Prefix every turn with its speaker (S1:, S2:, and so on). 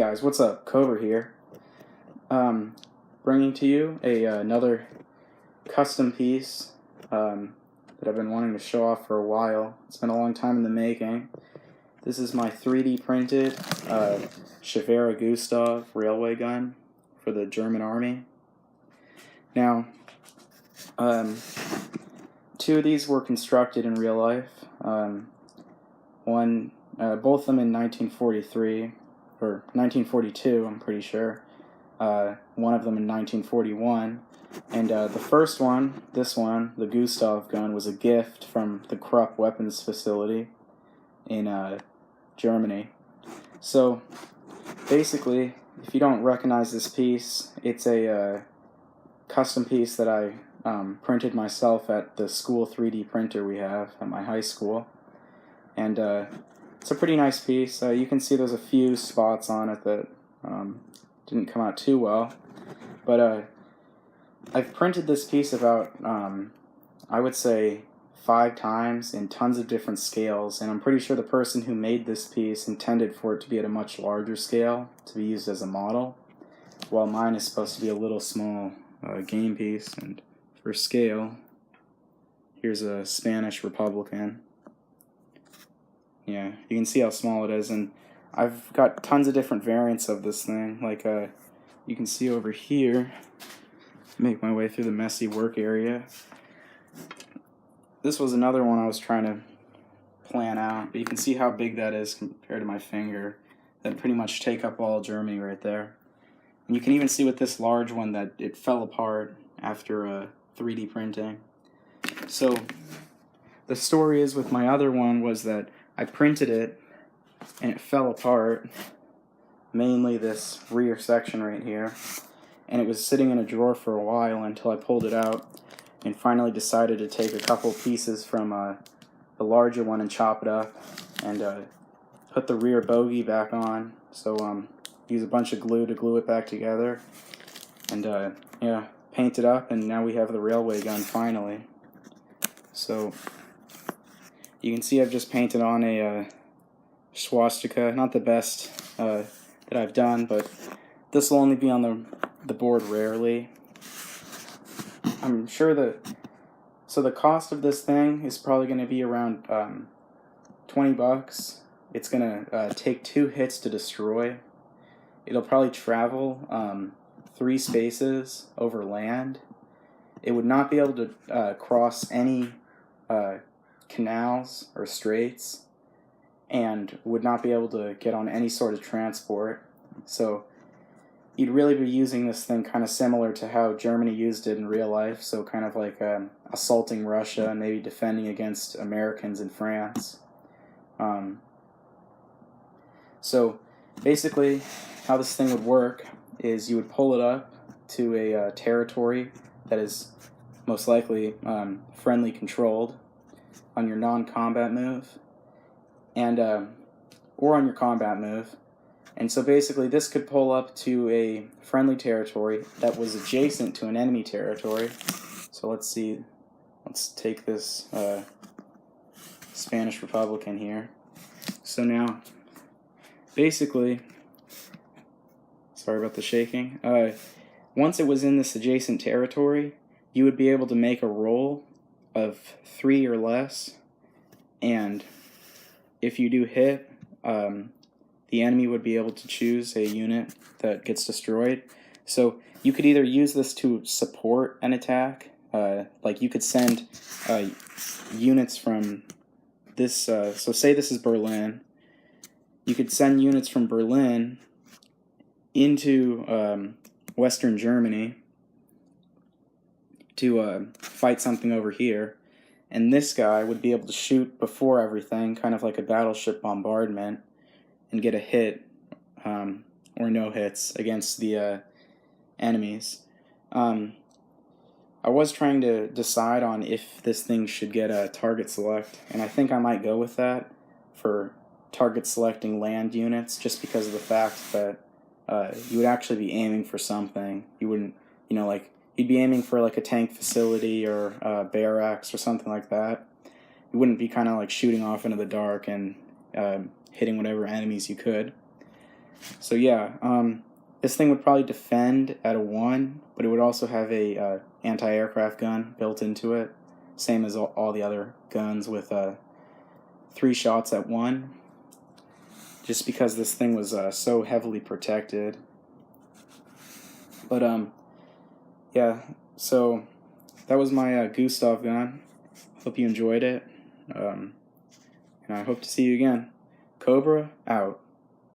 S1: guys, what's up? Cobra here. Bringing to you another custom piece that I've been wanting to show off for a while. It's been a long time in the making. This is my 3D printed Schwerer Gustav railway gun for the German Army. Now, two of these were constructed in real life. Both of them in 1943, or 1942, I'm pretty sure. One of them in 1941. And the first one, this one, the Gustav gun, was a gift from the Krupp Weapons Facility in Germany. So, basically, if you don't recognize this piece, it's a custom piece that I printed myself at the school 3D printer we have at my high school. And it's a pretty nice piece. You can see there's a few spots on it that didn't come out too well. But I've printed this piece about, I would say, 5 times in tons of different scales. And I'm pretty sure the person who made this piece intended for it to be at a much larger scale to be used as a model, while mine is supposed to be a little small game piece. And for scale, here's a Spanish Republican. Yeah, you can see how small it is, and I've got tons of different variants of this thing. Like you can see over here, make my way through the messy work area. This was another one I was trying to plan out, but you can see how big that is compared to my finger. That pretty much take up all Germany right there. And you can even see with this large one that it fell apart after 3D printing. So the story is with my other one was that I printed it and it fell apart, mainly this rear section right here, and it was sitting in a drawer for a while until I pulled it out and finally decided to take a couple pieces from the larger one and chop it up and put the rear bogey back on. So use a bunch of glue to glue it back together and yeah, paint it up, and now we have the railway gun finally. So you can see I've just painted on a swastika, not the best that I've done, but this will only be on the board rarely. I'm sure so the cost of this thing is probably going to be around $20. It's going to take 2 hits to destroy. It'll probably travel 3 spaces over land. It would not be able to cross any canals or straits, and would not be able to get on any sort of transport. So you'd really be using this thing kind of similar to how Germany used it in real life, so kind of like assaulting Russia and maybe defending against Americans in France. So basically how this thing would work is you would pull it up to a territory that is most likely friendly controlled on your non-combat move, and or on your combat move. And so basically this could pull up to a friendly territory that was adjacent to an enemy territory. So let's see, let's take this Spanish Republican here. So now basically, sorry about the shaking, once it was in this adjacent territory, you would be able to make a roll of 3 or less, and if you do hit, the enemy would be able to choose a unit that gets destroyed. So you could either use this to support an attack, like you could send units from this, so say this is Berlin, you could send units from Berlin into Western Germany to fight something over here, and this guy would be able to shoot before everything, kind of like a battleship bombardment, and get a hit or no hits against the enemies. I was trying to decide on if this thing should get a target select, and I think I might go with that for target selecting land units, just because of the fact that you would actually be aiming for something. You wouldn't, like, you'd be aiming for like a tank facility or barracks or something like that. You wouldn't be kind of like shooting off into the dark and hitting whatever enemies you could. So yeah, this thing would probably defend at a 1, but it would also have a anti-aircraft gun built into it, same as all the other guns with 3 shots at 1. Just because this thing was so heavily protected. But yeah. So that was my Gustav gun. Hope you enjoyed it. And I hope to see you again. Cobra out.